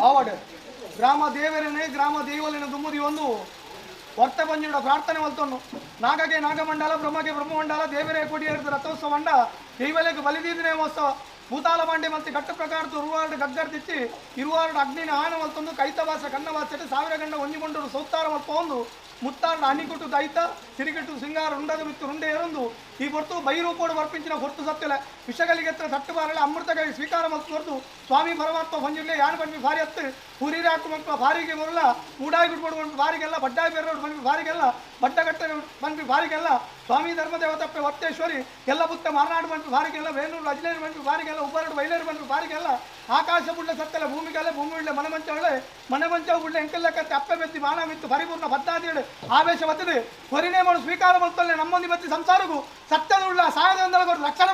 ಆವಡ್ ಗ್ರಾಮ ದೇವರನೇ ಗ್ರಾಮ ದೇವಲಿನ ದುಮ್ಮದಿ ಒಂದು ವರ್ತ ಪಂಜುಡ ಪ್ರಾರ್ಥನೆ ಮಲ್ತೊಂಡು ನಾಗಗೆ ನಾಗಮಂಡಲ ಬ್ರಹ್ಮಗೆ ಬ್ರಹ್ಮಮಂಡಲ ದೇವರೇ ಕೊಡಿಯರ್ದ ರಥೋತ್ಸವ ಅಂಡ ದೈವಲೆಗೆ ಬಲಿದೀದಿನೇ ಮೋತ್ಸವ ಭೂತಾಲ ಬಾಂಡೆ ಮತ್ತೆ ಗಟ್ಟ ಪ್ರಕಾರ ಇರುವಾರ್ಡ್ ಗಗ್ಗರ್ ತಿಚ್ಚಿ ಇರುವಾರ್ಡ್ ಅಗ್ನಿನ ಆನ ಮಲ್ತೊಂದು ಕೈತವಾಸ ಕನ್ನವಾಸಟ್ಟು ಸಾವಿರ ಗಂಡ ಒಂಜಿಗೊಂಡು ಸೌತಾರ ಮಲ್ಪ ಒಂದು ಮುತ್ತಾರ್ಡ ಅಣಿಕೊಟ್ಟು ದೈತ ಸಿರಿಗೆಟ್ಟು ಸಿಂಗಾರ ಉಂಡದ ಮಿತ್ತು ರುಂಡೆ ಏರೊಂದು ಈ ಹೊರತು ಬೈರೂಪೋಡು ವರ್ಪಿಂಚಿನ ಹೊರತು ಸತ್ಯಲ ವಿಷಗಳಿಗೆ ತಟ್ಟು ಬಾರಲ್ಲ ಅಮೃತಗಳಿಗೆ ಸ್ವೀಕಾರ ಮತ್ತು ಹೊರತು ಸ್ವಾಮಿ ಪರಮಾತ್ಮ ಬಂಜಿರ್ಲೆ ಯಾರು ಬಂದ್ವಿ ಭಾರಿ ಹತ್ತು ಹುರಿರಿ ಹಾಕು ಮಕ್ಕಳು ಭಾರಿಗೆ ಬರಲ್ಲ ಮೂಡಾಯಿ ಗುಡ್ಬೋದು ಬಂದ್ವಿ ಭಾರಿಗೆಲ್ಲ ಬಡ್ಡಾಯಿ ಬೇರೋಡು ಬಂದ್ವಿ ಭಾರಿಗೆಲ್ಲ ಬಡ್ಡಗಟ್ಟೆ ಬಂದ್ವಿ ಭಾರಿಗೆಲ್ಲ ಸ್ವಾಮಿ ಧರ್ಮದೇವತಪ್ಪೆ ವರ್ತೇಶ್ವರಿ ಎಲ್ಲ ಬುತ್ತ ಮಾರನಾಡು ಬಂದ್ವಿ ಭಾರಿಗೆಲ್ಲ ಬೇಲೂರು ಅಜ್ಲೇರು ಬಂದ್ವಿ ಭಾರಿಗೆಲ್ಲ ಉಬ್ಬರಡು ಬೈಲೇರು ಬಂದ್ವಿ ಭಾರಿಗೆಲ್ಲ ಆಕಾಶ ಬುಳ್ಳೆ ಸತ್ತಲ್ಲ ಭೂಮಿಗೆಲ್ಲ ಭೂಮಿ ಉಳ್ಳೆ ಮನೆ ಮಂಚ ಬುಳ್ಳೆ ಎಂಕೆಲ್ಲಕ್ಕತ್ತೆ ಅಪ್ಪೆ ಬೆತ್ತಿ ಮಾನ ಮಿತ್ತು ಪರಿಪೂರ್ಣ ಬದ್ದಾದೇಳು ಆವೇಶ ಬತ್ತದೆ ಹೊರಿನೇ ಮಾಡು ಸ್ವೀಕಾರ ಮಾಡ್ತಲ್ಲ ನಮ್ಮೊಂದಿ ಬತ್ತಿ ಸಂಸಾರಗೂ ಸತ್ಯದ ಉಳ್ಳ ಸಾಯದ ರಕ್ಷಣೆ